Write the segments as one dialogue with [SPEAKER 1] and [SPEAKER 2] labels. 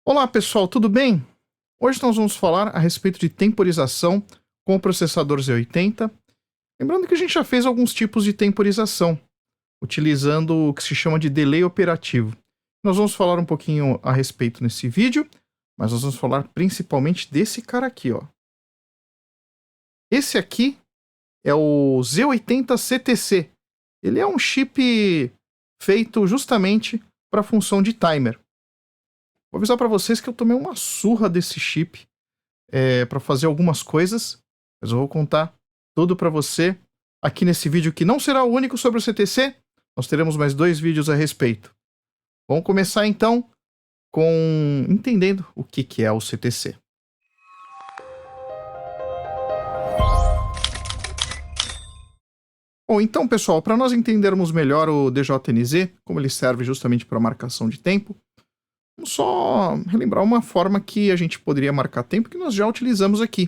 [SPEAKER 1] Olá pessoal, tudo bem? Hoje nós vamos falar a respeito de temporização com o processador Z80. Lembrando que a gente já fez alguns tipos de temporização, utilizando o que se chama de delay operativo. Nós vamos falar um pouquinho a respeito nesse vídeo, mas nós vamos falar principalmente desse cara aqui, ó. Esse aqui é o Z80 CTC. Ele é um chip feito justamente para a função de timer. Vou avisar para vocês que eu tomei uma surra desse chip para fazer algumas coisas, mas eu vou contar tudo para você aqui nesse vídeo que não será o único sobre o CTC, nós teremos mais 2 vídeos a respeito. Vamos começar então com entendendo o que é o CTC. Bom, então pessoal, para nós entendermos melhor o DJNZ, como ele serve justamente para marcação de tempo, vamos só relembrar uma forma que a gente poderia marcar tempo que nós já utilizamos aqui,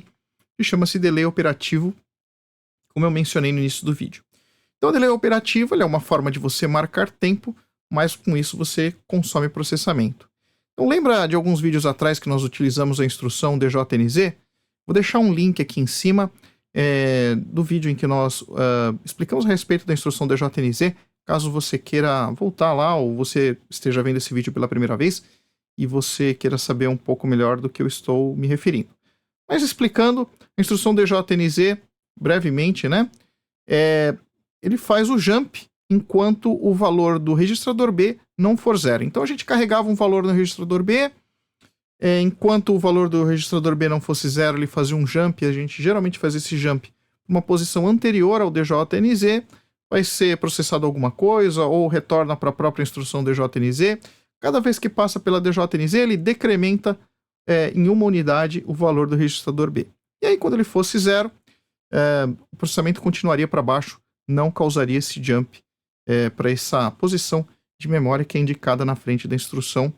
[SPEAKER 1] que chama-se delay operativo, como eu mencionei no início do vídeo. Então, o delay operativo é uma forma de você marcar tempo, mas com isso você consome processamento. Então, lembra de alguns vídeos atrás que nós utilizamos a instrução DJNZ? Vou deixar um link aqui em cima do vídeo em que nós explicamos a respeito da instrução DJNZ, caso você queira voltar lá ou você esteja vendo esse vídeo pela primeira vez e você queira saber um pouco melhor do que eu estou me referindo. Mas explicando, a instrução DJNZ, brevemente, né? Ele faz o jump enquanto o valor do registrador B não for 0. Então a gente carregava um valor no registrador B, enquanto o valor do registrador B não fosse 0, ele fazia um jump, e a gente geralmente faz esse jump uma posição anterior ao DJNZ, vai ser processado alguma coisa ou retorna para a própria instrução DJNZ. Cada vez que passa pela DJNZ, ele decrementa em uma unidade o valor do registrador B. E aí, quando ele fosse 0, o processamento continuaria para baixo, não causaria esse jump para essa posição de memória que é indicada na frente da instrução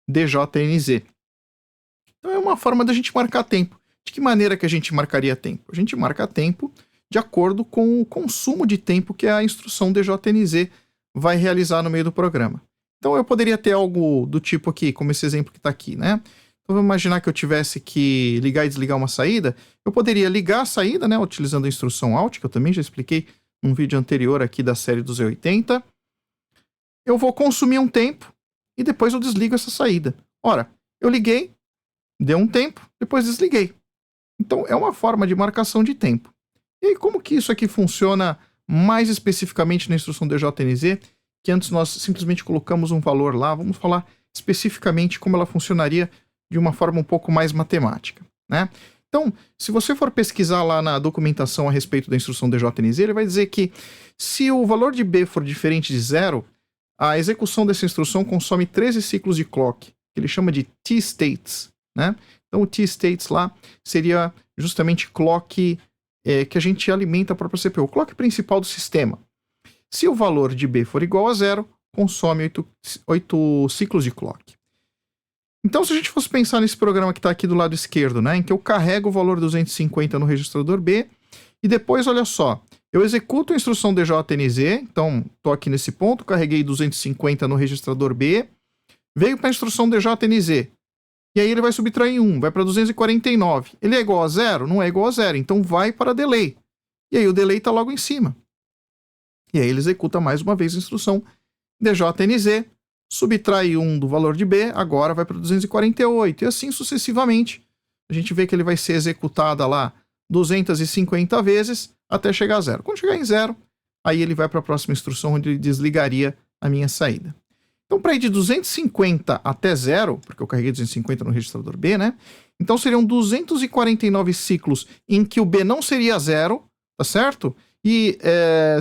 [SPEAKER 1] DJNZ. Então é uma forma da gente marcar tempo. De que maneira que a gente marcaria tempo? A gente marca tempo de acordo com o consumo de tempo que a instrução DJNZ vai realizar no meio do programa. Então eu poderia ter algo do tipo aqui, como esse exemplo que está aqui, né? Então vamos imaginar que eu tivesse que ligar e desligar uma saída. Eu poderia ligar a saída, né, utilizando a instrução Alt, que eu também já expliquei num vídeo anterior aqui da série do Z80. Eu vou consumir um tempo e depois eu desligo essa saída. Ora, eu liguei, deu um tempo, depois desliguei. Então é uma forma de marcação de tempo. E aí, como que isso aqui funciona mais especificamente na instrução DJNZ, que antes nós simplesmente colocamos um valor lá? Vamos falar especificamente como ela funcionaria de uma forma um pouco mais matemática, né? Então, se você for pesquisar lá na documentação a respeito da instrução DJNZ, ele vai dizer que se o valor de B for diferente de 0, a execução dessa instrução consome 13 ciclos de clock, que ele chama de T-states, né? Então, o T-states lá seria justamente clock que a gente alimenta a própria CPU, o clock principal do sistema. Se o valor de B for igual a 0, consome 8 ciclos de clock. Então, se a gente fosse pensar nesse programa que está aqui do lado esquerdo, né, em que eu carrego o valor 250 no registrador B, e depois, olha só, eu executo a instrução DJNZ, então estou aqui nesse ponto, carreguei 250 no registrador B, veio para a instrução DJNZ, e aí ele vai subtrair 1, vai para 249. Ele é igual a 0? Não é igual a 0, então vai para delay. E aí o delay está logo em cima. E aí ele executa mais uma vez a instrução DJNZ, subtrai 1 do valor de B, agora vai para 248, e assim sucessivamente. A gente vê que ele vai ser executada lá 250 vezes até chegar a 0. Quando chegar em 0, aí ele vai para a próxima instrução onde ele desligaria a minha saída. Então, para ir de 250 até 0, porque eu carreguei 250 no registrador B, né? Então seriam 249 ciclos em que o B não seria 0, tá certo? E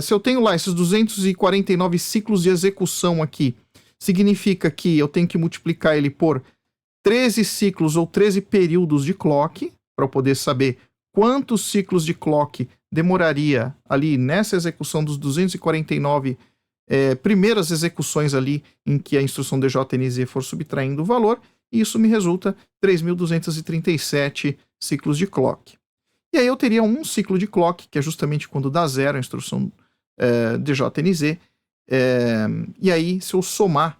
[SPEAKER 1] se eu tenho lá esses 249 ciclos de execução aqui, significa que eu tenho que multiplicar ele por 13 ciclos ou 13 períodos de clock, para eu poder saber quantos ciclos de clock demoraria ali nessa execução dos 249 primeiras execuções ali em que a instrução DJNZ for subtraindo o valor, e isso me resulta 3.237 ciclos de clock. E aí eu teria um ciclo de clock, que é justamente quando dá 0 a instrução DJNZ, e aí se eu somar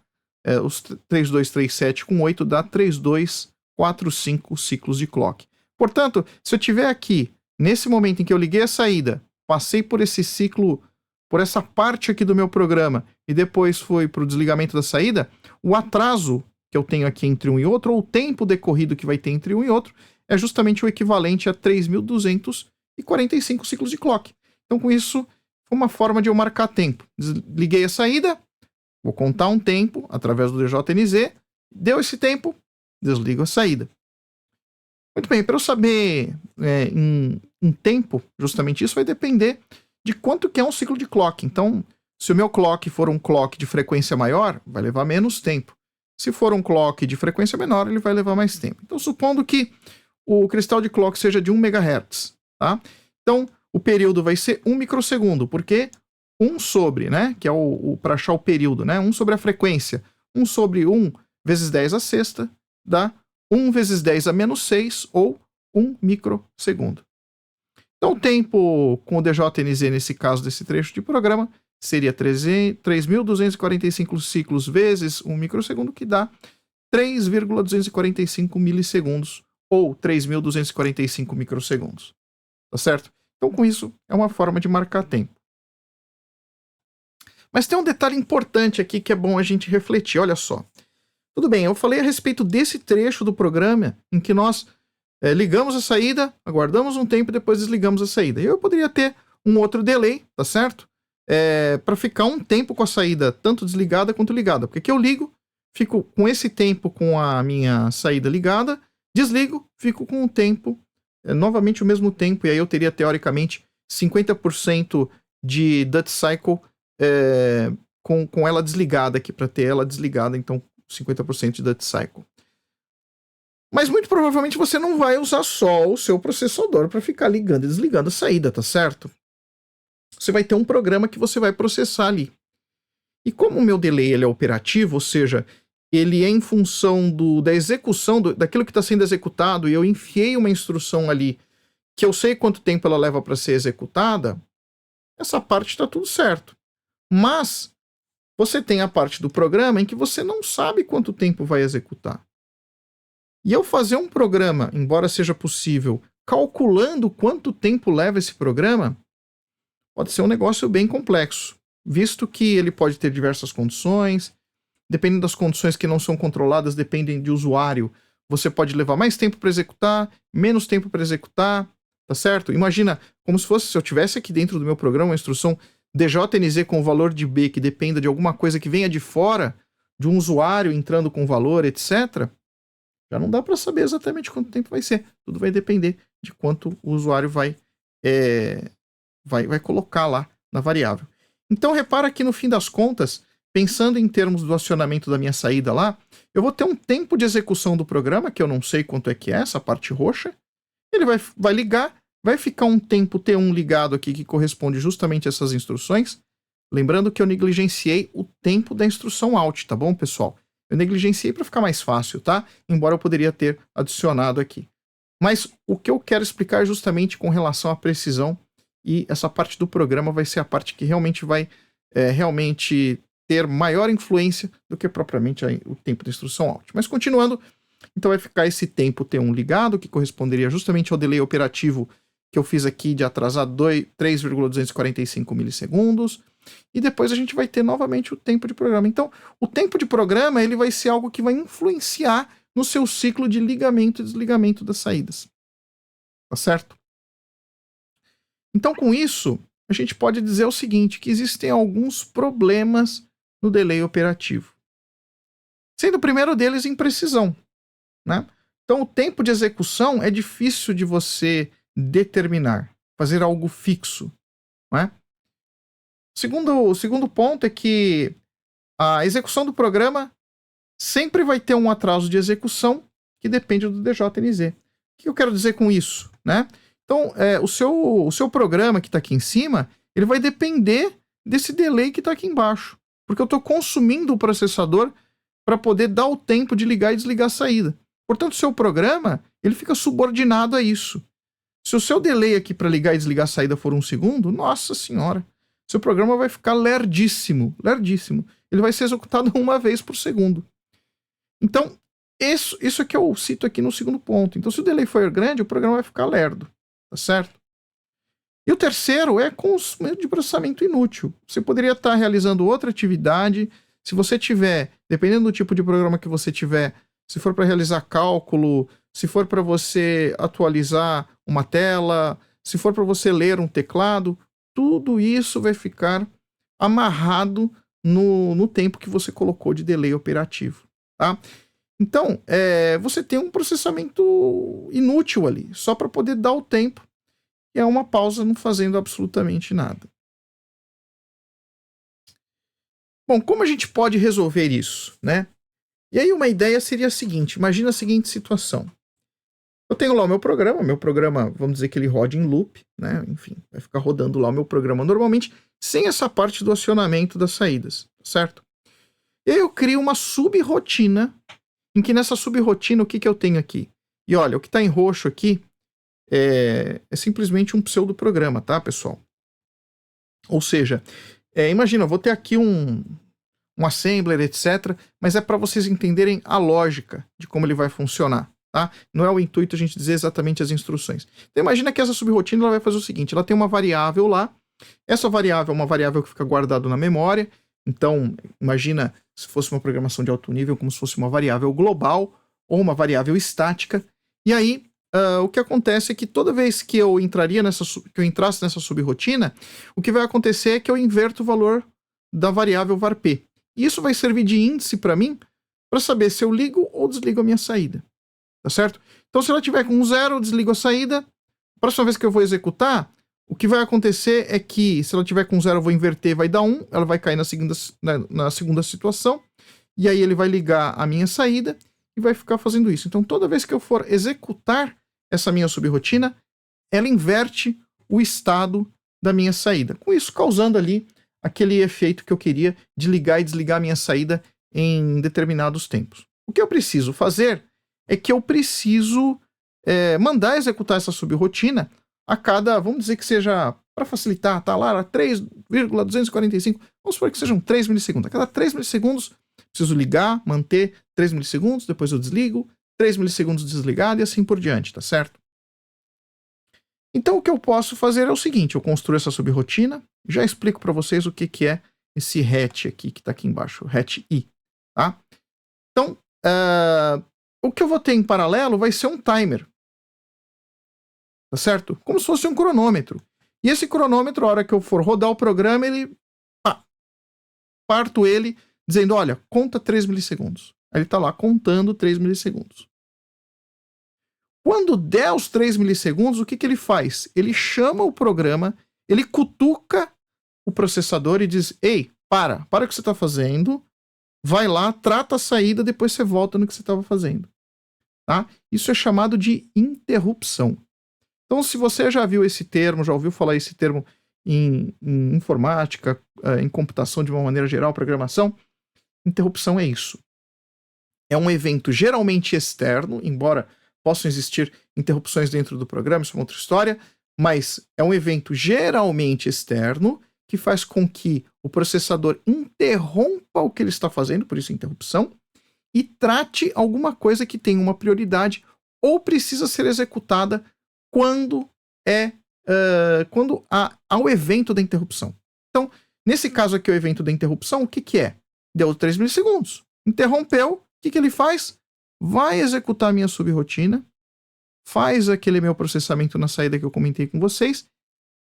[SPEAKER 1] os 3237 com 8 dá 3245 ciclos de clock. Portanto, se eu tiver aqui, nesse momento em que eu liguei a saída, passei por esse ciclo, por essa parte aqui do meu programa, e depois fui para o desligamento da saída, o atraso que eu tenho aqui entre um e outro, ou o tempo decorrido que vai ter entre um e outro, é justamente o equivalente a 3.245 ciclos de clock. Então, com isso, foi uma forma de eu marcar tempo. Desliguei a saída, vou contar um tempo através do DJNZ, deu esse tempo, desligo a saída. Muito bem, para eu saber em tempo, justamente isso vai depender de quanto que é um ciclo de clock. Então, se o meu clock for um clock de frequência maior, vai levar menos tempo. Se for um clock de frequência menor, ele vai levar mais tempo. Então, supondo que o cristal de clock seja de 1 MHz, tá? Então, o período vai ser 1 microsegundo, porque 1 sobre, né, que é para achar o período, né, 1 sobre a frequência, 1 sobre 1 vezes 10 a sexta, dá 1 vezes 10 a menos 6, ou 1 microsegundo. Então, o tempo com o DJNZ, nesse caso desse trecho de programa, seria 3.245 ciclos vezes 1 microsegundo, que dá 3,245 milissegundos, ou 3.245 microsegundos. Tá certo? Então, com isso, é uma forma de marcar tempo. Mas tem um detalhe importante aqui que é bom a gente refletir, olha só. Tudo bem, eu falei a respeito desse trecho do programa em que nós ligamos a saída, aguardamos um tempo e depois desligamos a saída. Eu poderia ter um outro delay, tá certo? Para ficar um tempo com a saída tanto desligada quanto ligada. Porque aqui eu ligo, fico com esse tempo com a minha saída ligada, desligo, fico com o tempo, novamente o mesmo tempo, e aí eu teria teoricamente 50% de Duty Cycle com ela desligada aqui, para ter ela desligada, então 50% de Duty Cycle. Mas muito provavelmente você não vai usar só o seu processador para ficar ligando e desligando a saída, tá certo? Você vai ter um programa que você vai processar ali. E como o meu delay ele é operativo, ou seja, ele é em função da execução, daquilo que está sendo executado, e eu enfiei uma instrução ali que eu sei quanto tempo ela leva para ser executada, essa parte está tudo certo. Mas você tem a parte do programa em que você não sabe quanto tempo vai executar. E eu fazer um programa, embora seja possível, calculando quanto tempo leva esse programa, pode ser um negócio bem complexo, visto que ele pode ter diversas condições, dependendo das condições que não são controladas, dependem de usuário, você pode levar mais tempo para executar, menos tempo para executar, tá certo? Imagina, como se fosse, se eu tivesse aqui dentro do meu programa uma instrução DJNZ com o valor de B que dependa de alguma coisa que venha de fora, de um usuário entrando com valor, etc., já não dá para saber exatamente quanto tempo vai ser. Tudo vai depender de quanto o usuário vai colocar lá na variável. Então, repara que no fim das contas, pensando em termos do acionamento da minha saída lá, eu vou ter um tempo de execução do programa, que eu não sei quanto é que é, essa parte roxa. Ele vai ligar, vai ficar um tempo T1 ligado aqui, que corresponde justamente a essas instruções. Lembrando que eu negligenciei o tempo da instrução out, tá bom, pessoal? Eu negligenciei para ficar mais fácil, tá? Embora eu poderia ter adicionado aqui. Mas o que eu quero explicar é justamente com relação à precisão, e essa parte do programa vai ser a parte que realmente vai realmente ter maior influência do que propriamente o tempo da instrução out. Mas continuando, então vai ficar esse tempo T1 ligado, que corresponderia justamente ao delay operativo que eu fiz aqui de atrasar 3,245 milissegundos. E depois a gente vai ter novamente o tempo de programa. Então, o tempo de programa ele vai ser algo que vai influenciar no seu ciclo de ligamento e desligamento das saídas. Tá certo? Então, com isso, a gente pode dizer o seguinte, que existem alguns problemas no delay operativo. Sendo o primeiro deles imprecisão, né? Então, o tempo de execução é difícil de você determinar, fazer algo fixo, né? O segundo ponto é que a execução do programa sempre vai ter um atraso de execução que depende do DJNZ. O que eu quero dizer com isso, né? Então, o seu programa que está aqui em cima, ele vai depender desse delay que está aqui embaixo. Porque eu estou consumindo o processador para poder dar o tempo de ligar e desligar a saída. Portanto, o seu programa, ele fica subordinado a isso. Se o seu delay aqui para ligar e desligar a saída for 1 segundo, nossa senhora, seu programa vai ficar lerdíssimo, lerdíssimo. ele vai ser executado uma vez por segundo. Então, isso é que eu cito aqui no segundo ponto. Então, se o delay for grande, o programa vai ficar lerdo, tá certo? E o terceiro é com de processamento inútil. Você poderia estar realizando outra atividade. Se você tiver, dependendo do tipo de programa que você tiver, se for para realizar cálculo, se for para você atualizar uma tela, se for para você ler um teclado, tudo isso vai ficar amarrado no tempo que você colocou de delay operativo, tá? Então, você tem um processamento inútil ali, só para poder dar o tempo, e é uma pausa não fazendo absolutamente nada. Bom, como a gente pode resolver isso, né? E aí uma ideia seria a seguinte, imagina a seguinte situação. Eu tenho lá o meu programa, vamos dizer que ele roda em loop, né? Enfim, vai ficar rodando lá o meu programa normalmente, sem essa parte do acionamento das saídas, certo? E aí eu crio uma sub-rotina, em que nessa sub-rotina, o que eu tenho aqui? E olha, o que está em roxo aqui é simplesmente um pseudo-programa, tá, pessoal? Ou seja, imagina, eu vou ter aqui um assembler, etc., mas é para vocês entenderem a lógica de como ele vai funcionar, tá? Não é o intuito a gente dizer exatamente as instruções. Então imagina que essa subrotina ela vai fazer o seguinte, ela tem uma variável lá, essa variável é uma variável que fica guardada na memória, então imagina se fosse uma programação de alto nível como se fosse uma variável global ou uma variável estática, e aí o que acontece é que toda vez que eu entrasse nessa subrotina, o que vai acontecer é que eu inverto o valor da variável varp. E isso vai servir de índice para mim para saber se eu ligo ou desligo a minha saída. Tá certo? Então, se ela tiver com 0, eu desligo a saída. A próxima vez que eu vou executar, o que vai acontecer é que, se ela tiver com 0, eu vou inverter, vai dar 1. Ela vai cair na segunda situação. E aí ele vai ligar a minha saída e vai ficar fazendo isso. Então, toda vez que eu for executar essa minha subrotina, ela inverte o estado da minha saída. Com isso, causando ali aquele efeito que eu queria de ligar e desligar a minha saída em determinados tempos. O que eu preciso fazer é que eu preciso mandar executar essa subrotina a cada, vamos dizer que seja, para facilitar, tá lá, 3,245, vamos supor que sejam 3 milissegundos. A cada 3 milissegundos, preciso ligar, manter 3 milissegundos, depois eu desligo, 3 milissegundos desligado e assim por diante, tá certo? Então o que eu posso fazer é o seguinte, eu construo essa subrotina, já explico para vocês o que é esse hatch aqui, que está aqui embaixo, hatch I, tá? Então, o que eu vou ter em paralelo vai ser um timer, tá certo? Como se fosse um cronômetro. E esse cronômetro, a hora que eu for rodar o programa, parto ele dizendo, olha, conta 3 milissegundos. Aí ele está lá contando 3 milissegundos. Quando der os 3 milissegundos, o que ele faz? Ele chama o programa, ele cutuca o processador e diz, ei, para o que você está fazendo, vai lá, trata a saída, depois você volta no que você estava fazendo. Tá? Isso é chamado de interrupção. Então, se você já viu esse termo, já ouviu falar esse termo em informática, em computação de uma maneira geral, programação, interrupção é isso. É um evento geralmente externo, embora possam existir interrupções dentro do programa, isso é uma outra história, mas é um evento geralmente externo que faz com que o processador interrompa o que ele está fazendo, por isso interrupção, e trate alguma coisa que tem uma prioridade ou precisa ser executada quando há o evento da interrupção. Então, nesse caso aqui, o evento da interrupção, o que é? Deu 3 milissegundos. Interrompeu, o que ele faz? Vai executar a minha subrotina, faz aquele meu processamento na saída que eu comentei com vocês,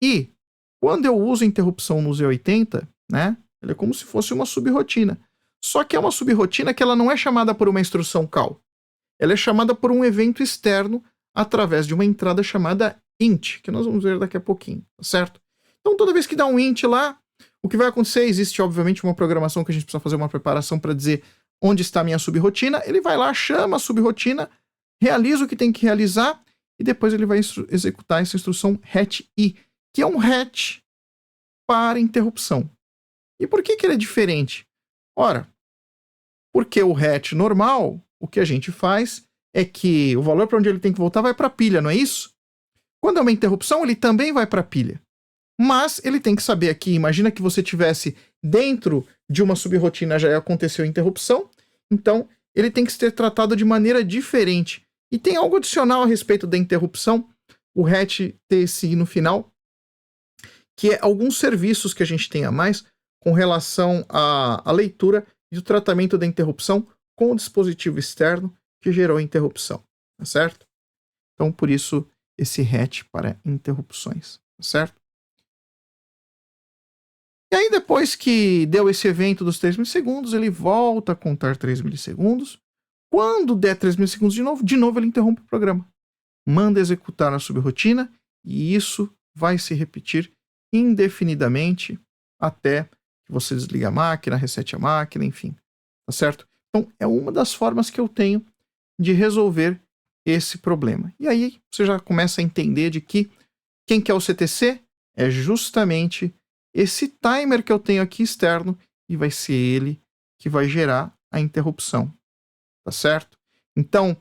[SPEAKER 1] e quando eu uso interrupção no Z80, né, ele é como se fosse uma subrotina. Só que é uma subrotina que ela não é chamada por uma instrução call. Ela é chamada por um evento externo através de uma entrada chamada int, que nós vamos ver daqui a pouquinho, certo? Então toda vez que dá um int lá, o que vai acontecer, existe obviamente uma programação que a gente precisa fazer uma preparação para dizer onde está a minha subrotina, ele vai lá, chama a subrotina, realiza o que tem que realizar e depois ele vai executar essa instrução hatch I, que é um hatch para interrupção. E por que ele é diferente? Ora, porque o hatch normal, o que a gente faz é que o valor para onde ele tem que voltar vai para a pilha, não é isso? Quando é uma interrupção, ele também vai para a pilha. Mas ele tem que saber aqui, imagina que você tivesse dentro de uma subrotina já aconteceu a interrupção, então ele tem que ser tratado de maneira diferente. E tem algo adicional a respeito da interrupção, o hatch ter esse i no final, que é alguns serviços que a gente tem a mais com relação à leitura e o tratamento da interrupção com o dispositivo externo que gerou a interrupção, tá certo? Então, por isso, esse hatch para interrupções, tá certo? E aí, depois que deu esse evento dos 3 milissegundos, ele volta a contar 3 milissegundos. Quando der 3 milissegundos de novo ele interrompe o programa. Manda executar na subrotina e isso vai se repetir indefinidamente até que você desliga a máquina, resete a máquina, enfim, tá certo? Então, é uma das formas que eu tenho de resolver esse problema. E aí, você já começa a entender de que quem que é o CTC? É justamente esse timer que eu tenho aqui externo e vai ser ele que vai gerar a interrupção, tá certo? Então,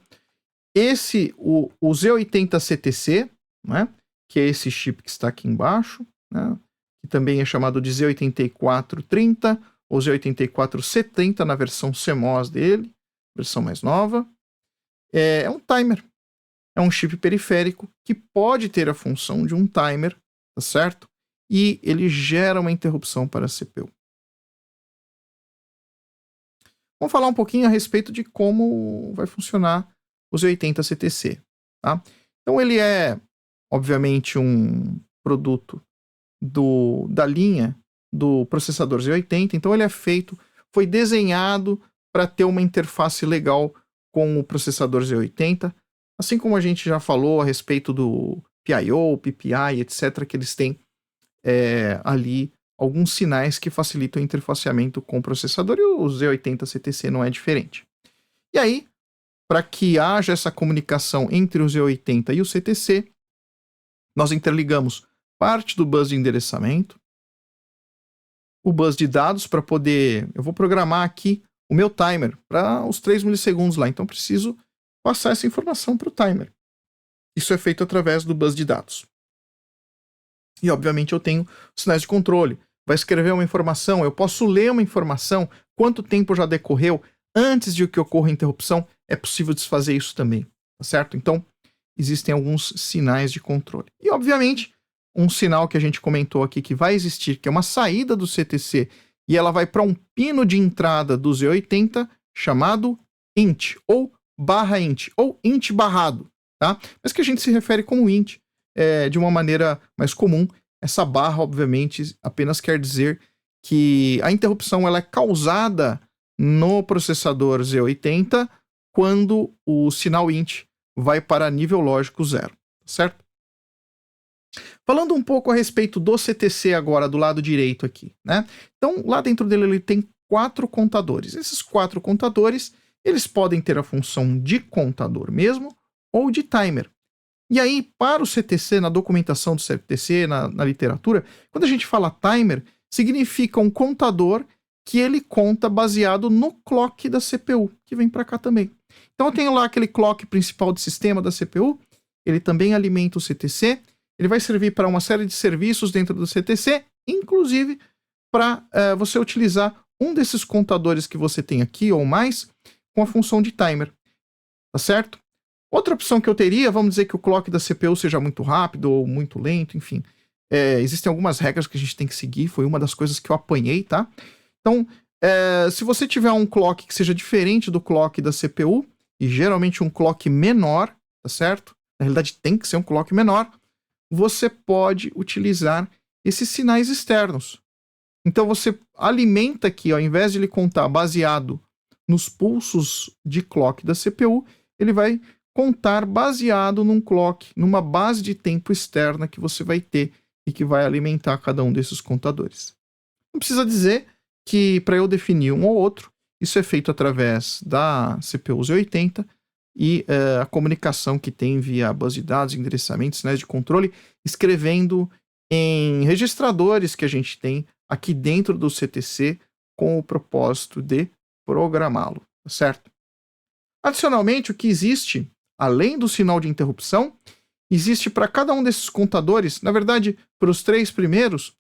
[SPEAKER 1] o Z80CTC, né, que é esse chip que está aqui embaixo, né, que também é chamado de Z8430 ou Z8470 na versão CMOS dele, versão mais nova, é um timer. É um chip periférico que pode ter a função de um timer, tá certo? E ele gera uma interrupção para a CPU. Vamos falar um pouquinho a respeito de como vai funcionar o Z80CTC, tá? Então ele é, obviamente, um produto da linha do processador Z80, então ele é foi desenhado para ter uma interface legal com o processador Z80, assim como a gente já falou a respeito do PIO, PPI, etc., que eles têm ali alguns sinais que facilitam o interfaceamento com o processador, e o Z80CTC não é diferente. E aí, para que haja essa comunicação entre o Z80 e o CTC, nós interligamos parte do bus de endereçamento, o bus de dados para poder... Eu vou programar aqui o meu timer para os 3 milissegundos lá, então preciso passar essa informação para o timer. Isso é feito através do bus de dados. E, obviamente, eu tenho sinais de controle. Vai escrever uma informação, eu posso ler uma informação, quanto tempo já decorreu, antes de que ocorra a interrupção, é possível desfazer isso também, tá certo? Então, existem alguns sinais de controle. E, obviamente, um sinal que a gente comentou aqui que vai existir, que é uma saída do CTC, e ela vai para um pino de entrada do Z80, chamado int, ou barra int, ou int barrado, tá? Mas que a gente se refere como int, de uma maneira mais comum. Essa barra, obviamente, apenas quer dizer que a interrupção ela é causada no processador Z80 quando o sinal int vai para nível lógico 0, certo? Falando um pouco a respeito do CTC agora, do lado direito aqui, né? Então, lá dentro dele ele tem 4 contadores. Esses 4 contadores, eles podem ter a função de contador mesmo ou de timer. E aí, para o CTC, na documentação do CTC, na literatura, quando a gente fala timer, significa um contador que ele conta baseado no clock da CPU, que vem para cá também. Então eu tenho lá aquele clock principal de sistema da CPU, ele também alimenta o CTC, ele vai servir para uma série de serviços dentro do CTC, inclusive para você utilizar um desses contadores que você tem aqui ou mais, com a função de timer, tá certo? Outra opção que eu teria, vamos dizer que o clock da CPU seja muito rápido ou muito lento, enfim. Existem algumas regras que a gente tem que seguir, foi uma das coisas que eu apanhei, tá? Então, se você tiver um clock que seja diferente do clock da CPU, e geralmente um clock menor, tá certo? Na realidade tem que ser um clock menor, você pode utilizar esses sinais externos. Então você alimenta aqui, ao invés de ele contar baseado nos pulsos de clock da CPU, ele vai contar baseado num clock, numa base de tempo externa que você vai ter e que vai alimentar cada um desses contadores. Não precisa dizer que para eu definir um ou outro, isso é feito através da CPU Z80 e a comunicação que tem via base de dados, endereçamento, sinais de controle, escrevendo em registradores que a gente tem aqui dentro do CTC com o propósito de programá-lo, tá certo? Adicionalmente, o que existe, além do sinal de interrupção, existe para cada um desses contadores, na verdade, para os 3 primeiros,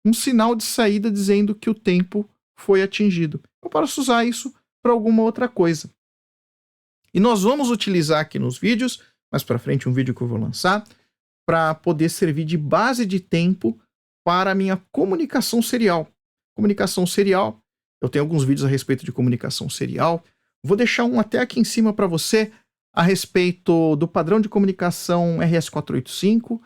[SPEAKER 1] um sinal de saída dizendo que o tempo foi atingido. Eu posso usar isso para alguma outra coisa. E nós vamos utilizar aqui nos vídeos, mais para frente um vídeo que eu vou lançar, para poder servir de base de tempo para a minha comunicação serial. Comunicação serial, eu tenho alguns vídeos a respeito de comunicação serial. Vou deixar um até aqui em cima para você a respeito do padrão de comunicação RS485,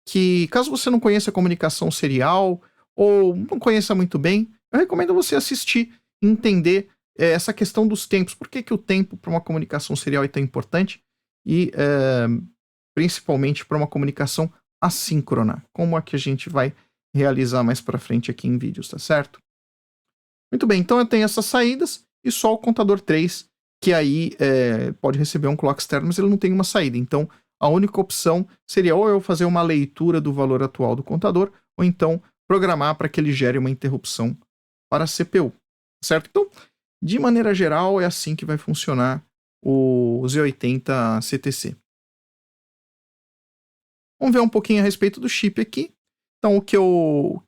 [SPEAKER 1] que caso você não conheça a comunicação serial ou não conheça muito bem, eu recomendo você assistir e entender essa questão dos tempos. Por que o tempo para uma comunicação serial é tão importante e principalmente para uma comunicação assíncrona, como é que a gente vai realizar mais para frente aqui em vídeos, tá certo? Muito bem, então eu tenho essas saídas e só o contador 3, que aí pode receber um clock externo, mas ele não tem uma saída. Então, a única opção seria ou eu fazer uma leitura do valor atual do contador, ou então programar para que ele gere uma interrupção para a CPU, certo? Então, de maneira geral, é assim que vai funcionar o Z80 CTC. Vamos ver um pouquinho a respeito do chip aqui. Então, o que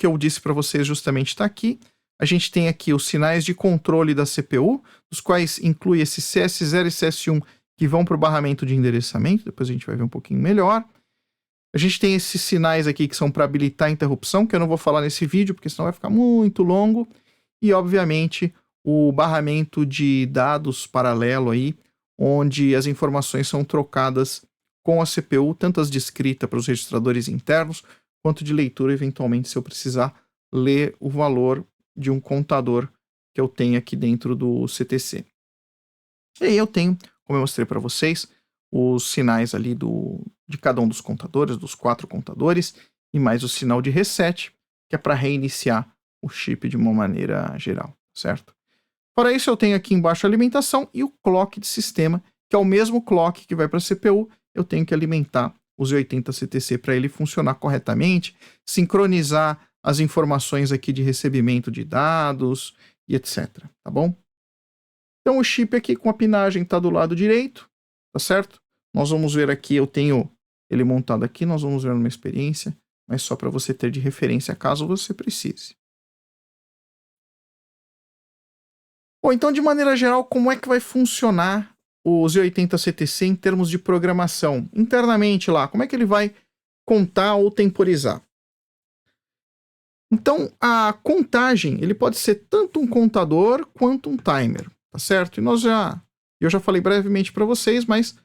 [SPEAKER 1] eu disse para vocês justamente está aqui. A gente tem aqui os sinais de controle da CPU, os quais inclui esse CS0 e CS1 que vão para o barramento de endereçamento. Depois a gente vai ver um pouquinho melhor. A gente tem esses sinais aqui que são para habilitar a interrupção, que eu não vou falar nesse vídeo, porque senão vai ficar muito longo. E, obviamente, o barramento de dados paralelo aí, onde as informações são trocadas com a CPU, tanto as de escrita para os registradores internos, quanto de leitura, eventualmente, se eu precisar ler o valor de um contador que eu tenho aqui dentro do CTC. E aí eu tenho, como eu mostrei para vocês, os sinais ali de cada um dos contadores, dos 4 contadores, e mais o sinal de reset, que é para reiniciar o chip de uma maneira geral, certo? Para isso eu tenho aqui embaixo a alimentação e o clock de sistema, que é o mesmo clock que vai para a CPU, eu tenho que alimentar o Z80 CTC para ele funcionar corretamente, sincronizar as informações aqui de recebimento de dados e etc, tá bom? Então o chip aqui com a pinagem está do lado direito, tá certo? Nós vamos ver aqui, eu tenho ele montado aqui, nós vamos ver numa experiência, mas só para você ter de referência caso você precise. Bom, então de maneira geral, como é que vai funcionar o Z80 CTC em termos de programação? Internamente lá, como é que ele vai contar ou temporizar? Então, a contagem, ele pode ser tanto um contador quanto um timer, tá certo? E eu já falei brevemente para vocês, mas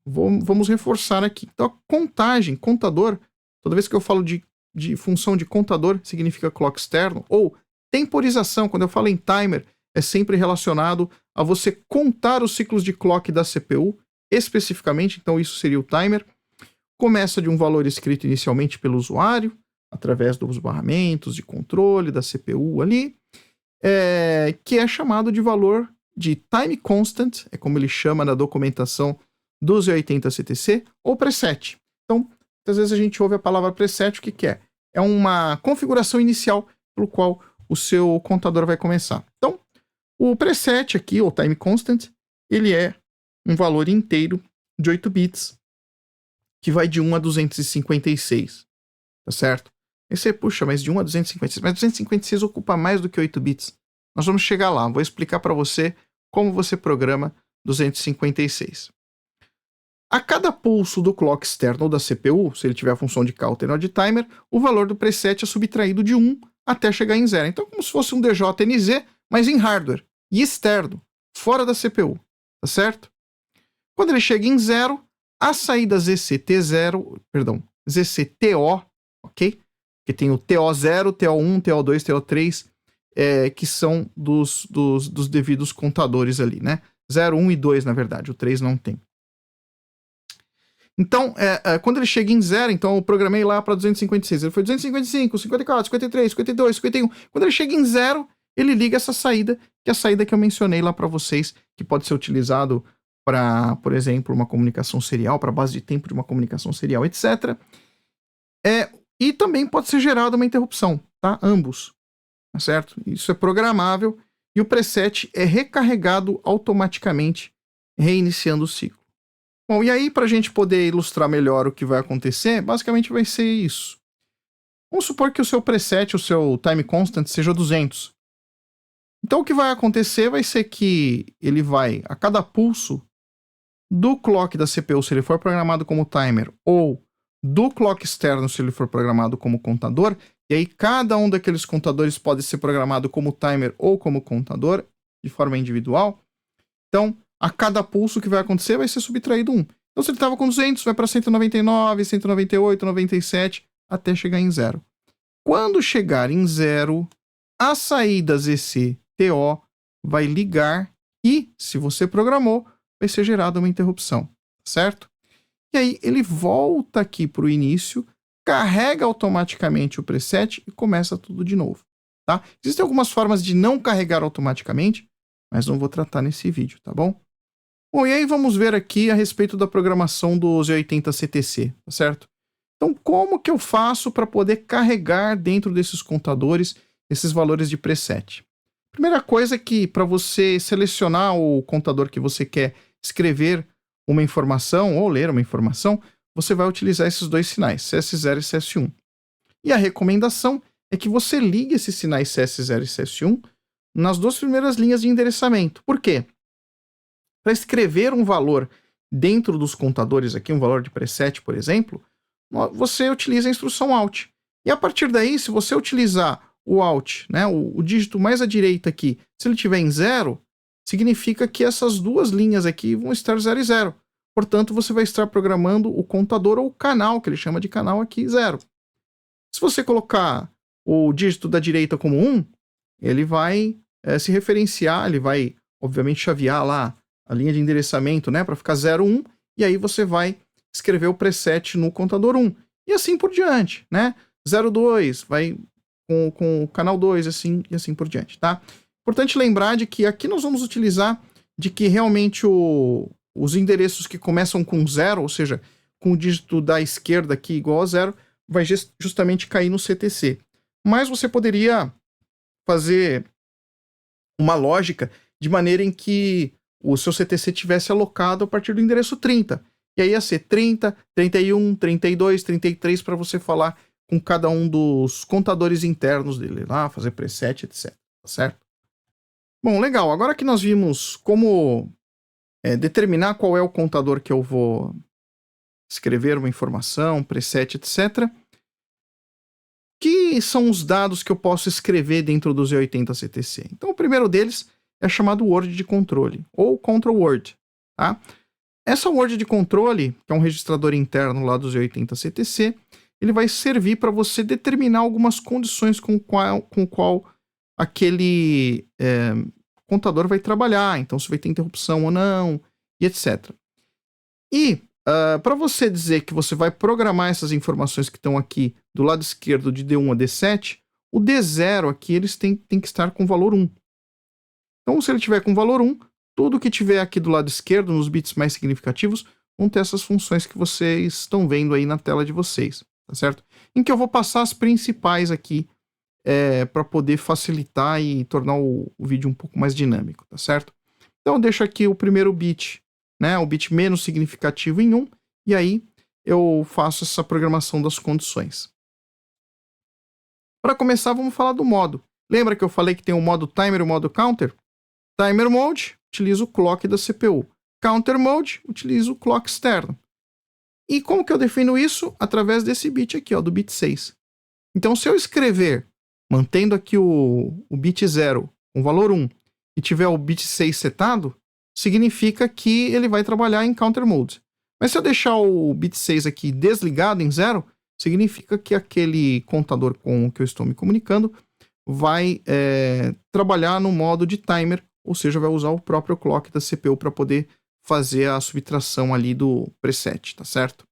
[SPEAKER 1] vamos reforçar aqui. Então, a contagem, contador, toda vez que eu falo de função de contador, significa clock externo, ou temporização, quando eu falo em timer, é sempre relacionado a você contar os ciclos de clock da CPU, especificamente, então isso seria o timer. Começa de um valor escrito inicialmente pelo usuário, através dos barramentos de controle da CPU ali, que é chamado de valor de time constant, é como ele chama na documentação do Z80 CTC, ou preset. Então, às vezes a gente ouve a palavra preset, o que é? É uma configuração inicial pelo qual o seu contador vai começar. Então, o preset aqui, ou time constant, ele é um valor inteiro de 8 bits, que vai de 1 a 256, tá certo? Aí você, puxa, mas de 1 a 256, mas 256 ocupa mais do que 8 bits. Nós vamos chegar lá, vou explicar para você como você programa 256. A cada pulso do clock externo ou da CPU, se ele tiver a função de counter ou de timer, o valor do preset é subtraído de 1 até chegar em 0. Então, como se fosse um DJNZ, mas em hardware e externo, fora da CPU, tá certo? Quando ele chega em 0, a saída ZCTO, ok? Que tem o TO0, TO1, TO2, TO3, que são dos devidos contadores ali, né? 0, 1 e 2, na verdade, o 3 não tem. Então, quando ele chega em 0, então eu programei lá para 256, ele foi 255, 54, 53, 52, 51. Quando ele chega em 0, ele liga essa saída, que é a saída que eu mencionei lá para vocês, que pode ser utilizado para, por exemplo, uma comunicação serial, para base de tempo de uma comunicação serial, etc. E também pode ser gerada uma interrupção, tá? Ambos, tá certo? Isso é programável e o preset é recarregado automaticamente, reiniciando o ciclo. Bom, e aí para a gente poder ilustrar melhor o que vai acontecer, basicamente vai ser isso. Vamos supor que o seu preset, o seu time constant seja 200. Então o que vai acontecer vai ser que ele vai, a cada pulso do clock da CPU, se ele for programado como timer, ou do clock externo, se ele for programado como contador, e aí cada um daqueles contadores pode ser programado como timer ou como contador, de forma individual. Então, a cada pulso que vai acontecer vai ser subtraído 1. Então, se ele estava com 200, vai para 199, 198, 97, até chegar em 0. Quando chegar em 0, a saída ZC-TO vai ligar e, se você programou, vai ser gerada uma interrupção, certo? E aí ele volta aqui para o início, carrega automaticamente o preset e começa tudo de novo, tá? Existem algumas formas de não carregar automaticamente, mas não vou tratar nesse vídeo, tá bom? Bom, e aí vamos ver aqui a respeito da programação do Z80CTC, tá certo? Então, como que eu faço para poder carregar dentro desses contadores esses valores de preset? Primeira coisa é que para você selecionar o contador que você quer escrever uma informação ou ler uma informação, você vai utilizar esses dois sinais, CS0 e CS1. E a recomendação é que você ligue esses sinais CS0 e CS1 nas duas primeiras linhas de endereçamento. Por quê? Para escrever um valor dentro dos contadores aqui, um valor de preset, por exemplo, você utiliza a instrução ALT. E a partir daí, se você utilizar o ALT, né, o dígito mais à direita aqui, se ele estiver em 0, significa que essas duas linhas aqui vão estar 0 e 0. Portanto, você vai estar programando o contador ou o canal, que ele chama de canal aqui, 0. Se você colocar o dígito da direita como 1, ele vai se referenciar, ele vai, obviamente, chavear lá a linha de endereçamento, né, para ficar 0, 1, e aí você vai escrever o preset no contador 1. E assim por diante, né? 0, 2, vai com o canal 2, assim, e assim por diante, tá? Importante lembrar de que aqui nós vamos utilizar de que realmente os endereços que começam com 0, ou seja, com o dígito da esquerda aqui igual a 0, vai justamente cair no CTC. Mas você poderia fazer uma lógica de maneira em que o seu CTC tivesse alocado a partir do endereço 30. E aí ia ser 30, 31, 32, 33 para você falar com cada um dos contadores internos dele lá, fazer preset, etc. Tá certo? Bom, legal. Agora que nós vimos como determinar qual é o contador que eu vou escrever uma informação, preset, etc. Que são os dados que eu posso escrever dentro do Z80CTC? Então, o primeiro deles é chamado word de controle, ou control word, tá? Essa word de controle, que é um registrador interno lá do Z80CTC, ele vai servir para você determinar algumas condições com o qual aquele contador vai trabalhar, então se vai ter interrupção ou não, e etc. E para você dizer que você vai programar essas informações que estão aqui do lado esquerdo de D1 a D7, o D0 aqui eles têm que estar com valor 1. Então, se ele tiver com valor 1, tudo que tiver aqui do lado esquerdo, nos bits mais significativos, vão ter essas funções que vocês estão vendo aí na tela de vocês, tá certo? Em que eu vou passar as principais aqui para poder facilitar e tornar o vídeo um pouco mais dinâmico, tá certo? Então, eu deixo aqui o primeiro bit, né, o bit menos significativo em 1, e aí eu faço essa programação das condições. Para começar, vamos falar do modo. Lembra que eu falei que tem o modo timer e o modo counter? Timer mode, utilizo o clock da CPU. Counter mode, utilizo o clock externo. E como que eu defino isso? Através desse bit aqui, ó, do bit 6. Então, se eu escrever, mantendo aqui o bit 0 com valor 1, e tiver o bit 6 setado, significa que ele vai trabalhar em counter mode. Mas se eu deixar o bit 6 aqui desligado em 0, significa que aquele contador com o que eu estou me comunicando vai trabalhar no modo de timer, ou seja, vai usar o próprio clock da CPU para poder fazer a subtração ali do preset, tá certo?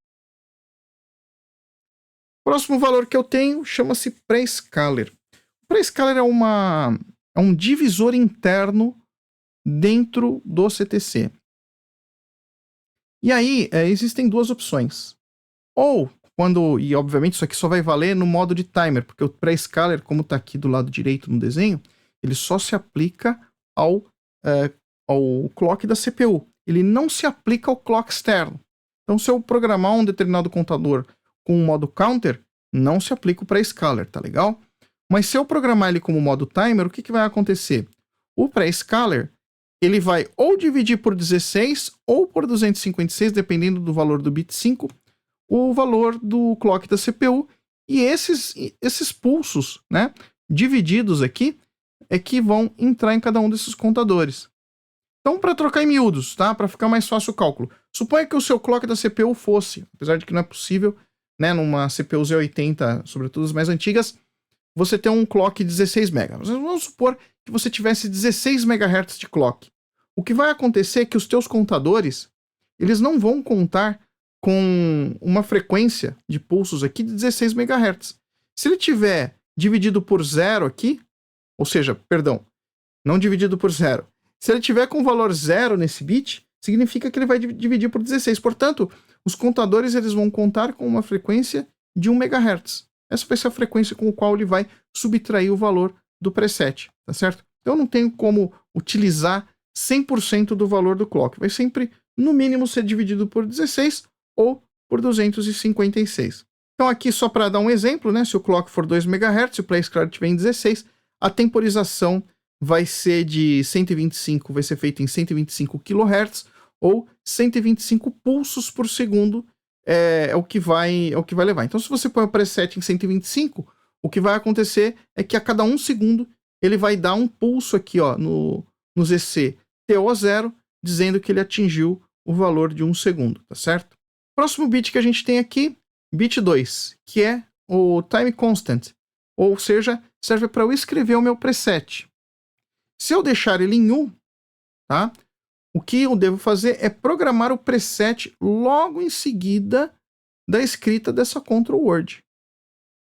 [SPEAKER 1] O próximo valor que eu tenho chama-se prescaler. O prescaler é um divisor interno dentro do CTC. E aí, existem duas opções. Ou, e obviamente isso aqui só vai valer no modo de timer, porque o prescaler, como está aqui do lado direito no desenho, ele só se aplica ao clock da CPU. Ele não se aplica ao clock externo. Então, se eu programar um determinado contador com o modo counter, não se aplica o pré-scaler, tá legal? Mas se eu programar ele como modo timer, o que vai acontecer? O pré-scaler, ele vai ou dividir por 16 ou por 256, dependendo do valor do bit 5, o valor do clock da CPU, e esses pulsos, né, divididos aqui, é que vão entrar em cada um desses contadores. Então, para trocar em miúdos, tá? Para ficar mais fácil o cálculo. Suponha que o seu clock da CPU fosse, apesar de que não é possível, né, numa CPU Z80, sobretudo as mais antigas, você ter um clock 16 MHz. Vamos supor que você tivesse 16 MHz de clock. O que vai acontecer é que os teus contadores, eles não vão contar com uma frequência de pulsos aqui de 16 MHz. Se ele tiver dividido por zero aqui, ou seja, perdão, não dividido por zero. Se ele tiver com valor zero nesse bit, significa que ele vai dividir por 16. Portanto, os contadores eles vão contar com uma frequência de 1 MHz. Essa vai ser a frequência com a qual ele vai subtrair o valor do preset, tá certo? Então, eu não tenho como utilizar 100% do valor do clock. Vai sempre, no mínimo, ser dividido por 16 ou por 256. Então, aqui, só para dar um exemplo, né? Se o clock for 2 MHz, se o pré-scaler tiver em 16, a temporização vai ser de 125, vai ser feita em 125 kHz ou 125 pulsos por segundo é o que vai levar. Então, se você põe o preset em 125, o que vai acontecer é que a cada 1 segundo ele vai dar um pulso aqui, ó, no ZC TO0, dizendo que ele atingiu o valor de 1 segundo, tá certo? Próximo bit que a gente tem aqui, bit 2, que é o time constant, ou seja, serve para eu escrever o meu preset. Se eu deixar ele em 1, tá? O que eu devo fazer é programar o preset logo em seguida da escrita dessa control word,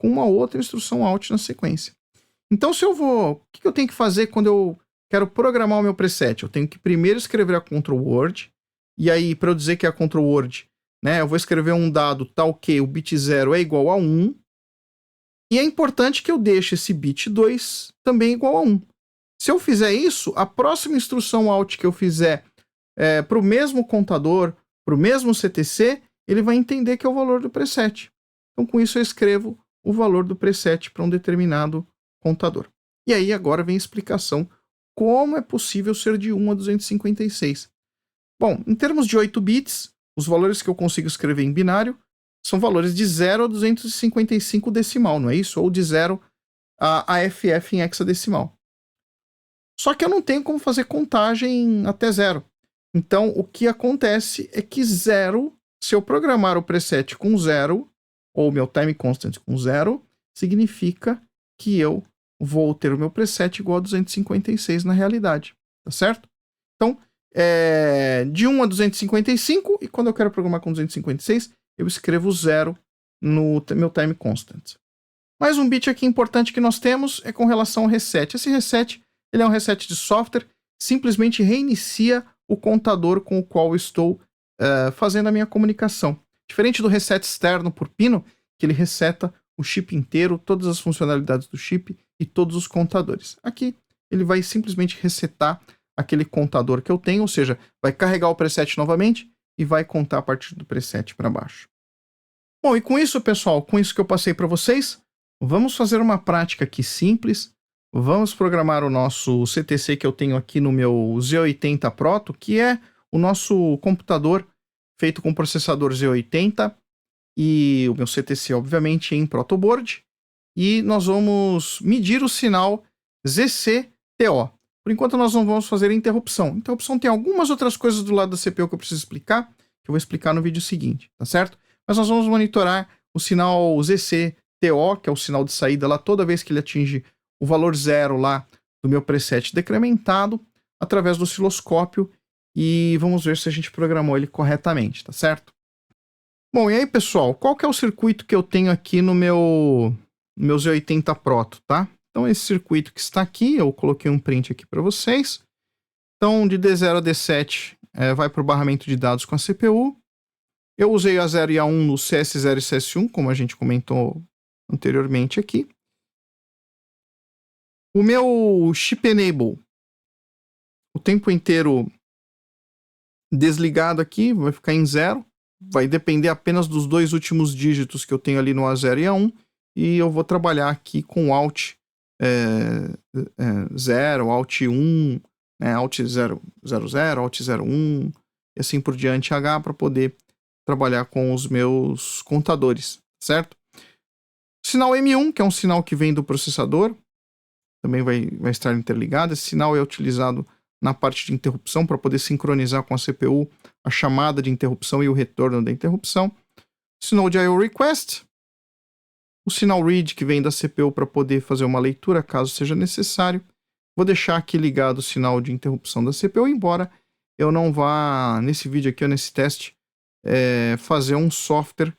[SPEAKER 1] com uma outra instrução out na sequência. Então, o que eu tenho que fazer quando eu quero programar o meu preset? Eu tenho que primeiro escrever a control word, e aí, para eu dizer que é a control word, né, eu vou escrever um dado tal que o bit 0 é igual a 1, e é importante que eu deixe esse bit 2 também igual a 1. Se eu fizer isso, a próxima instrução out que eu fizer para o mesmo contador, para o mesmo CTC, ele vai entender que é o valor do preset. Então, com isso, eu escrevo o valor do preset para um determinado contador. E aí, agora vem a explicação como é possível ser de 1 a 256. Bom, em termos de 8 bits, os valores que eu consigo escrever em binário são valores de 0 a 255 decimal, não é isso? Ou de 0 a FF em hexadecimal. Só que eu não tenho como fazer contagem até 0. Então, o que acontece é que 0, se eu programar o preset com 0, ou meu time constant com 0, significa que eu vou ter o meu preset igual a 256 na realidade, tá certo? Então, de 1 a 255, e quando eu quero programar com 256, eu escrevo 0 no meu time constant. Mais um bit aqui importante que nós temos é com relação ao reset. Esse reset, ele é um reset de software, simplesmente reinicia o contador com o qual eu estou fazendo a minha comunicação. Diferente do reset externo por pino, que ele reseta o chip inteiro, todas as funcionalidades do chip e todos os contadores. Aqui, ele vai simplesmente resetar aquele contador que eu tenho, ou seja, vai carregar o preset novamente e vai contar a partir do preset para baixo. Bom, e com isso, pessoal, com isso que eu passei para vocês, vamos fazer uma prática aqui simples. Vamos programar o nosso CTC que eu tenho aqui no meu Z80 Proto, que é o nosso computador feito com processador Z80 e o meu CTC, obviamente, em protoboard. E nós vamos medir o sinal ZCTO. Por enquanto, nós não vamos fazer interrupção. Interrupção tem algumas outras coisas do lado da CPU que eu preciso explicar, que eu vou explicar no vídeo seguinte, tá certo? Mas nós vamos monitorar o sinal ZCTO, que é o sinal de saída lá, toda vez que ele atinge o valor 0 lá do meu preset decrementado, através do osciloscópio, e vamos ver se a gente programou ele corretamente, tá certo? Bom, e aí, pessoal, qual que é o circuito que eu tenho aqui no meu Z80 Proto, tá? Então, esse circuito que está aqui, eu coloquei um print aqui para vocês. Então, de D0 a D7 vai para o barramento de dados com a CPU. Eu usei a 0 e a 1 no CS0 e CS1, como a gente comentou anteriormente aqui. O meu chip enable, o tempo inteiro desligado aqui, vai ficar em 0. Vai depender apenas dos dois últimos dígitos que eu tenho ali no A0 e A1. e eu vou trabalhar aqui com Alt 0, Alt 1, né, Alt 000, Alt 01 e assim por diante H para poder trabalhar com os meus contadores, certo? Sinal M1, que é um sinal que vem do processador, também vai estar interligado. Esse sinal é utilizado na parte de interrupção para poder sincronizar com a CPU a chamada de interrupção e o retorno da interrupção. Sinal de I/O request, o sinal read que vem da CPU para poder fazer uma leitura caso seja necessário. Vou deixar aqui ligado o sinal de interrupção da CPU, embora eu não vá, nesse vídeo aqui, ou nesse teste, fazer um software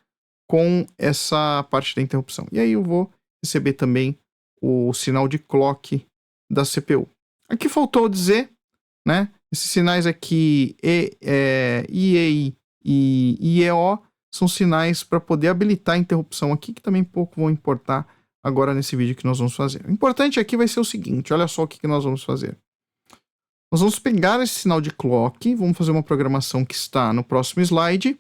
[SPEAKER 1] com essa parte da interrupção. E aí eu vou receber também o sinal de clock da CPU. Aqui faltou dizer, né? Esses sinais aqui, IEI e IEO, são sinais para poder habilitar a interrupção aqui, que também pouco vão importar agora nesse vídeo que nós vamos fazer. O importante aqui vai ser o seguinte, olha só o que nós vamos fazer. Nós vamos pegar esse sinal de clock, vamos fazer uma programação que está no próximo slide,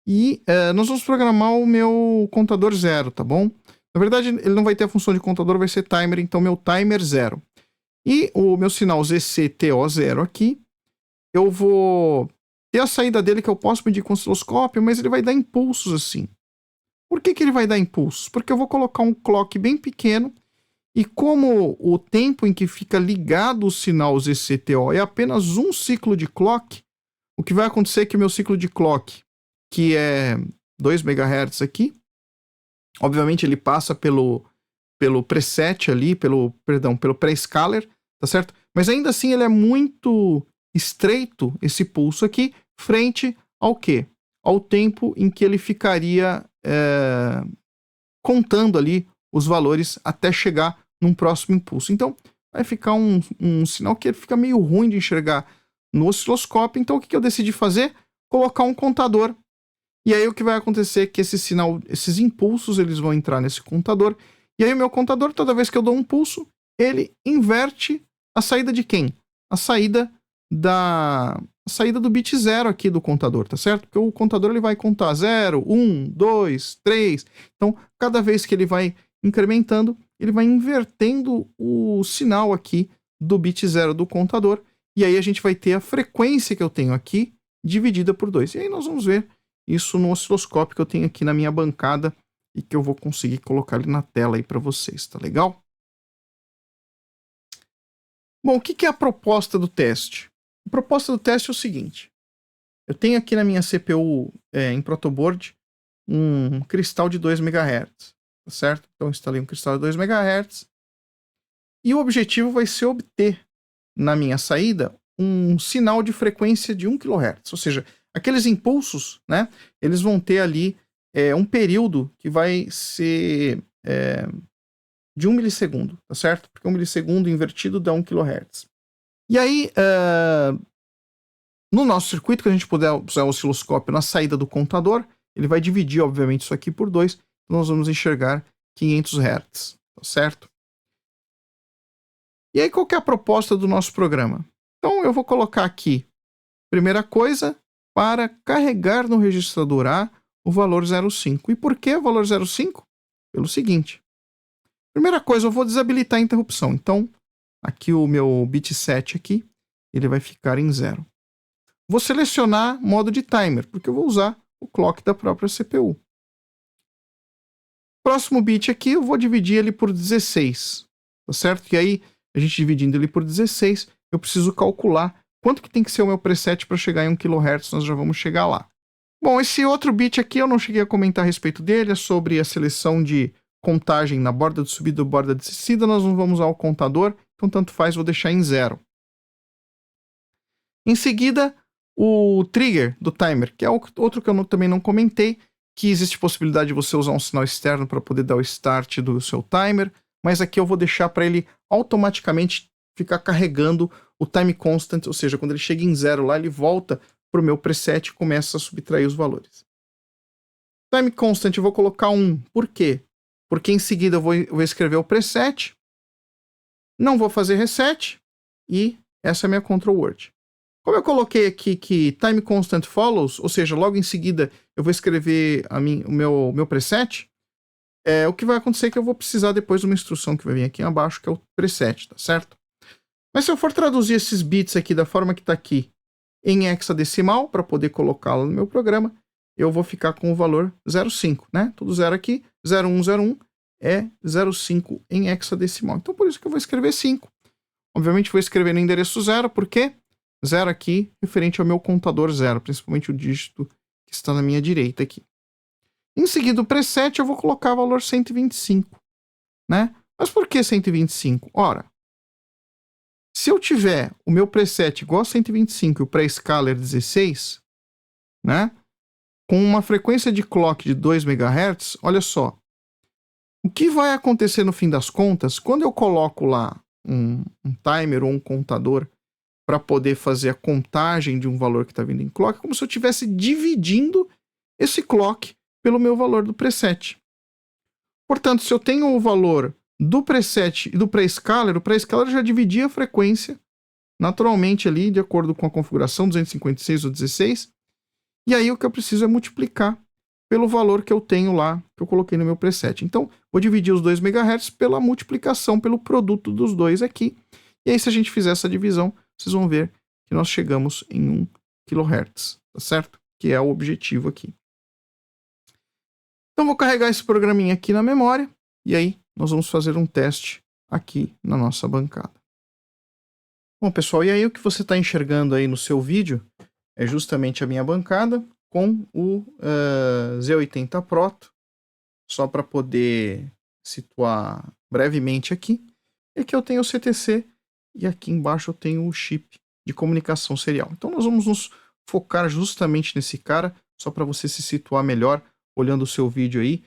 [SPEAKER 1] e nós vamos programar o meu contador 0, tá bom? Na verdade, ele não vai ter a função de contador, vai ser timer, então meu timer 0. E o meu sinal ZCTO0 aqui, eu vou ter a saída dele que eu posso medir com o osciloscópio, mas ele vai dar impulsos assim. Por que ele vai dar impulsos? Porque eu vou colocar um clock bem pequeno, e como o tempo em que fica ligado o sinal ZCTO é apenas um ciclo de clock, o que vai acontecer é que o meu ciclo de clock, que é 2 MHz aqui, obviamente ele passa pelo preset ali, pelo pré-scaler, tá certo? Mas ainda assim ele é muito estreito, esse pulso aqui, frente ao quê? Ao tempo em que ele ficaria contando ali os valores até chegar num próximo impulso. Então, vai ficar um sinal que fica meio ruim de enxergar no osciloscópio. Então, o que eu decidi fazer? Colocar um contador. E aí o que vai acontecer é que esses impulsos, eles vão entrar nesse contador. E aí o meu contador, toda vez que eu dou um pulso, ele inverte a saída de quem? A saída do bit 0 aqui do contador, tá certo? Porque o contador ele vai contar 0, 1, 2, 3. Então, cada vez que ele vai incrementando, ele vai invertendo o sinal aqui do bit 0 do contador. E aí a gente vai ter a frequência que eu tenho aqui dividida por 2. E aí nós vamos ver isso no osciloscópio que eu tenho aqui na minha bancada e que eu vou conseguir colocar ele na tela aí para vocês, tá legal? Bom, o que é a proposta do teste? A proposta do teste é o seguinte. Eu tenho aqui na minha CPU em protoboard um cristal de 2 MHz, tá certo? Então eu instalei um cristal de 2 MHz e o objetivo vai ser obter na minha saída um sinal de frequência de 1 kHz, ou seja, aqueles impulsos, né, eles vão ter ali um período que vai ser de 1 milissegundo, tá certo? Porque 1 milissegundo invertido dá 1 kHz. E aí, no nosso circuito, que a gente puder usar o osciloscópio na saída do contador, ele vai dividir, obviamente, isso aqui por 2, então nós vamos enxergar 500 Hz, tá certo? E aí, qual que é a proposta do nosso programa? Então, eu vou colocar aqui, primeira coisa, para carregar no registrador A o valor 0,5. E por que o valor 0,5? Pelo seguinte. Primeira coisa, eu vou desabilitar a interrupção. Então, aqui o meu bit 7 aqui, ele vai ficar em 0. Vou selecionar modo de timer, porque eu vou usar o clock da própria CPU. Próximo bit aqui, eu vou dividir ele por 16. Tá certo? E aí, a gente dividindo ele por 16, eu preciso calcular quanto que tem que ser o meu preset para chegar em 1 kHz, nós já vamos chegar lá. Bom, esse outro bit aqui eu não cheguei a comentar a respeito dele, é sobre a seleção de contagem na borda de subida e borda de descida, nós não vamos usar o contador, então tanto faz, vou deixar em 0. Em seguida, o trigger do timer, que é outro que eu também não comentei, que existe possibilidade de você usar um sinal externo para poder dar o start do seu timer, mas aqui eu vou deixar para ele automaticamente ficar carregando o time constant, ou seja, quando ele chega em 0 lá, ele volta para o meu preset e começa a subtrair os valores. Time constant eu vou colocar 1. Por quê? Porque em seguida eu vou escrever o preset, não vou fazer reset, e essa é a minha control word. Como eu coloquei aqui que time constant follows, ou seja, logo em seguida eu vou escrever o meu preset, o que vai acontecer é que eu vou precisar depois de uma instrução que vai vir aqui abaixo, que é o preset, tá certo? Mas se eu for traduzir esses bits aqui da forma que está aqui em hexadecimal, para poder colocá-lo no meu programa, eu vou ficar com o valor 0,5, né? Tudo zero aqui, 0101 é 0,5 em hexadecimal. Então, por isso que eu vou escrever 5. Obviamente, vou escrever no endereço 0, porque 0 aqui, referente ao meu contador 0, principalmente o dígito que está na minha direita aqui. Em seguida, o preset, eu vou colocar o valor 125, né? Mas por que 125? Ora, se eu tiver o meu preset igual a 125 e o pré-scaler 16, né? Com uma frequência de clock de 2 MHz, olha só. O que vai acontecer no fim das contas, quando eu coloco lá um timer ou um contador para poder fazer a contagem de um valor que está vindo em clock, é como se eu estivesse dividindo esse clock pelo meu valor do preset. Portanto, se eu tenho o valor do preset e do pré-scaler, o pré-scaler já dividia a frequência naturalmente ali, de acordo com a configuração 256 ou 16, e aí o que eu preciso é multiplicar pelo valor que eu tenho lá, que eu coloquei no meu preset. Então, vou dividir os 2 MHz pela multiplicação pelo produto dos dois aqui, e aí se a gente fizer essa divisão, vocês vão ver que nós chegamos em 1 kHz, tá certo? Que é o objetivo aqui. Então, vou carregar esse programinha aqui na memória, e aí nós vamos fazer um teste aqui na nossa bancada. Bom, pessoal, e aí o que você está enxergando aí no seu vídeo é justamente a minha bancada com o Z80 Proto, só para poder situar brevemente aqui. E aqui eu tenho o CTC e aqui embaixo eu tenho o chip de comunicação serial. Então nós vamos nos focar justamente nesse cara, só para você se situar melhor olhando o seu vídeo aí.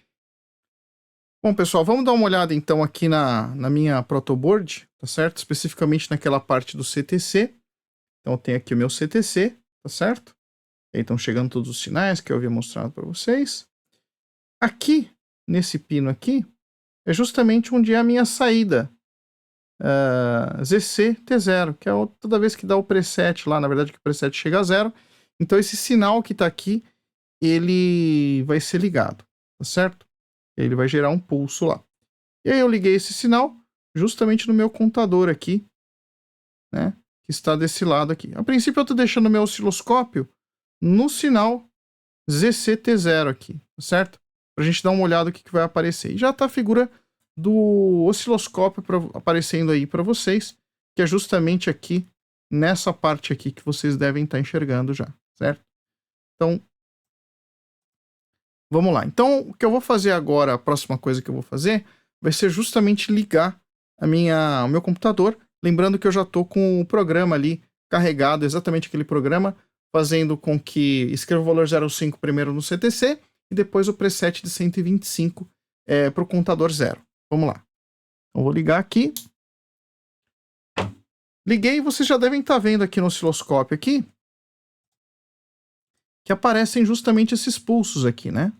[SPEAKER 1] Bom, pessoal, vamos dar uma olhada então aqui na minha protoboard, tá certo? Especificamente naquela parte do CTC. Então eu tenho aqui o meu CTC, tá certo? E aí estão chegando todos os sinais que eu havia mostrado para vocês. Aqui, nesse pino aqui, é justamente onde é a minha saída ZC-T0, que é toda vez que dá o preset lá, na verdade que o preset chega a 0. Então esse sinal que está aqui, ele vai ser ligado, tá certo? Ele vai gerar um pulso lá. E aí eu liguei esse sinal justamente no meu contador aqui, né? Que está desse lado aqui. A princípio eu estou deixando o meu osciloscópio no sinal ZC-T0 aqui, tá certo? Para a gente dar uma olhada no que vai aparecer. E já está a figura do osciloscópio aparecendo aí para vocês, que é justamente aqui, nessa parte aqui que vocês devem estar enxergando já, certo? Então, vamos lá. Então, o que eu vou fazer agora, a próxima coisa que eu vou fazer, vai ser justamente ligar o meu computador, lembrando que eu já estou com o programa ali carregado, exatamente aquele programa, fazendo com que escreva o valor 0,5 primeiro no CTC e depois o preset de 125 para o contador 0. Vamos lá. Então, vou ligar aqui. Liguei e vocês já devem estar vendo aqui no osciloscópio aqui que aparecem justamente esses pulsos aqui, né?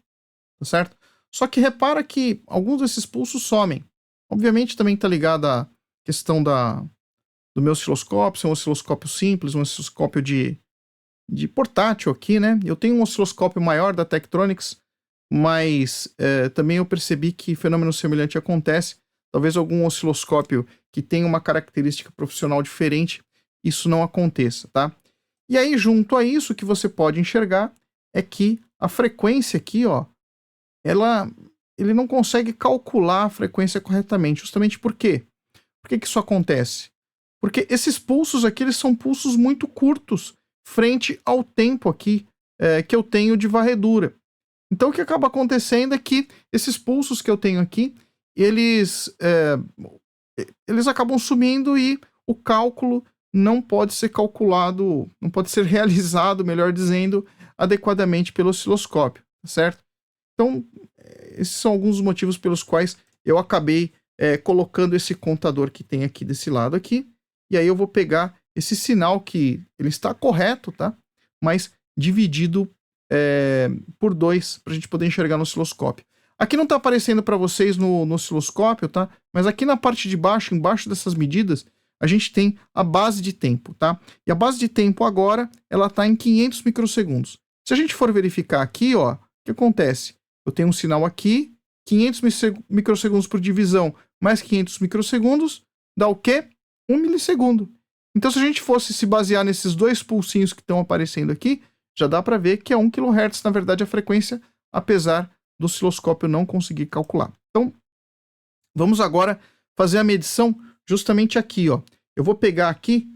[SPEAKER 1] Tá certo? Só que repara que alguns desses pulsos somem. Obviamente também está ligado à questão do meu osciloscópio, é um osciloscópio simples, um osciloscópio de portátil aqui, né? Eu tenho um osciloscópio maior da Tektronix, mas também eu percebi que fenômeno semelhante acontece. Talvez algum osciloscópio que tenha uma característica profissional diferente, isso não aconteça, tá? E aí, junto a isso, o que você pode enxergar é que a frequência aqui, ó, ele não consegue calcular a frequência corretamente. Justamente por quê? Por que isso acontece? Porque esses pulsos aqui, eles são pulsos muito curtos frente ao tempo aqui que eu tenho de varredura. Então, o que acaba acontecendo é que esses pulsos que eu tenho aqui, eles acabam sumindo e o cálculo não pode ser calculado, não pode ser realizado, melhor dizendo, adequadamente pelo osciloscópio, certo? Então, esses são alguns dos motivos pelos quais eu acabei colocando esse contador que tem aqui desse lado aqui, e aí eu vou pegar esse sinal que ele está correto, tá? Mas dividido por 2 para a gente poder enxergar no osciloscópio. Aqui não está aparecendo para vocês no osciloscópio, tá? Mas aqui na parte de baixo, embaixo dessas medidas, a gente tem a base de tempo, tá? E a base de tempo agora, ela está em 500 microsegundos. Se a gente for verificar aqui, ó, o que acontece? Eu tenho um sinal aqui 500 microsegundos por divisão mais 500 microsegundos dá o quê? 1 milissegundo. Então, se a gente fosse se basear nesses dois pulsinhos que estão aparecendo aqui, já dá para ver que é 1 kHz, na verdade, a frequência, apesar do osciloscópio não conseguir calcular. Então, vamos agora fazer a medição justamente aqui, ó. Eu vou pegar aqui,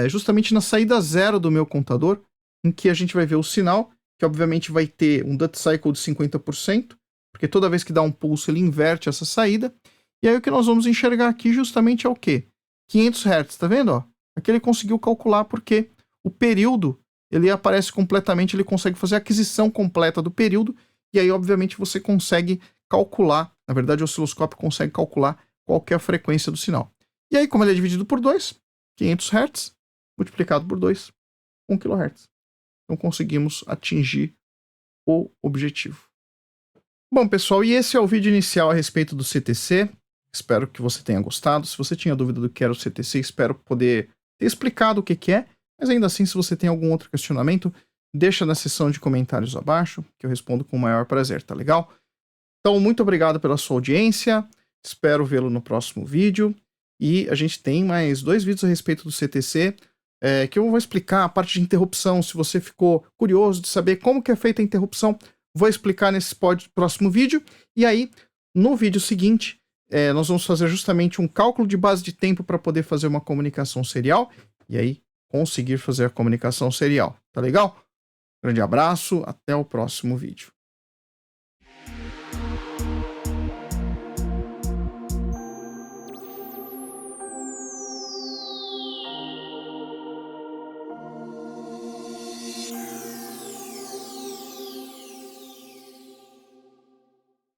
[SPEAKER 1] justamente na saída 0 do meu contador, em que a gente vai ver o sinal, que obviamente vai ter um duty cycle de 50%, porque toda vez que dá um pulso ele inverte essa saída. E aí o que nós vamos enxergar aqui justamente é o quê? 500 Hz, tá vendo? Ó? Aqui ele conseguiu calcular porque o período, ele aparece completamente, ele consegue fazer a aquisição completa do período, e aí obviamente você consegue calcular, na verdade o osciloscópio consegue calcular qual que é a frequência do sinal. E aí, como ele é dividido por 2, 500 Hz multiplicado por 2, 1 kHz. Então conseguimos atingir o objetivo. Bom, pessoal, e esse é o vídeo inicial a respeito do CTC. Espero que você tenha gostado. Se você tinha dúvida do que era o CTC, espero poder ter explicado o que é. Mas ainda assim, se você tem algum outro questionamento, deixa na seção de comentários abaixo, que eu respondo com o maior prazer, tá legal? Então, muito obrigado pela sua audiência. Espero vê-lo no próximo vídeo. E a gente tem mais 2 vídeos a respeito do CTC, que eu vou explicar a parte de interrupção. Se você ficou curioso de saber como que é feita a interrupção, vou explicar nesse próximo vídeo. E aí, no vídeo seguinte, nós vamos fazer justamente um cálculo de base de tempo para poder fazer uma comunicação serial. E aí, conseguir fazer a comunicação serial. Tá legal? Grande abraço, até o próximo vídeo.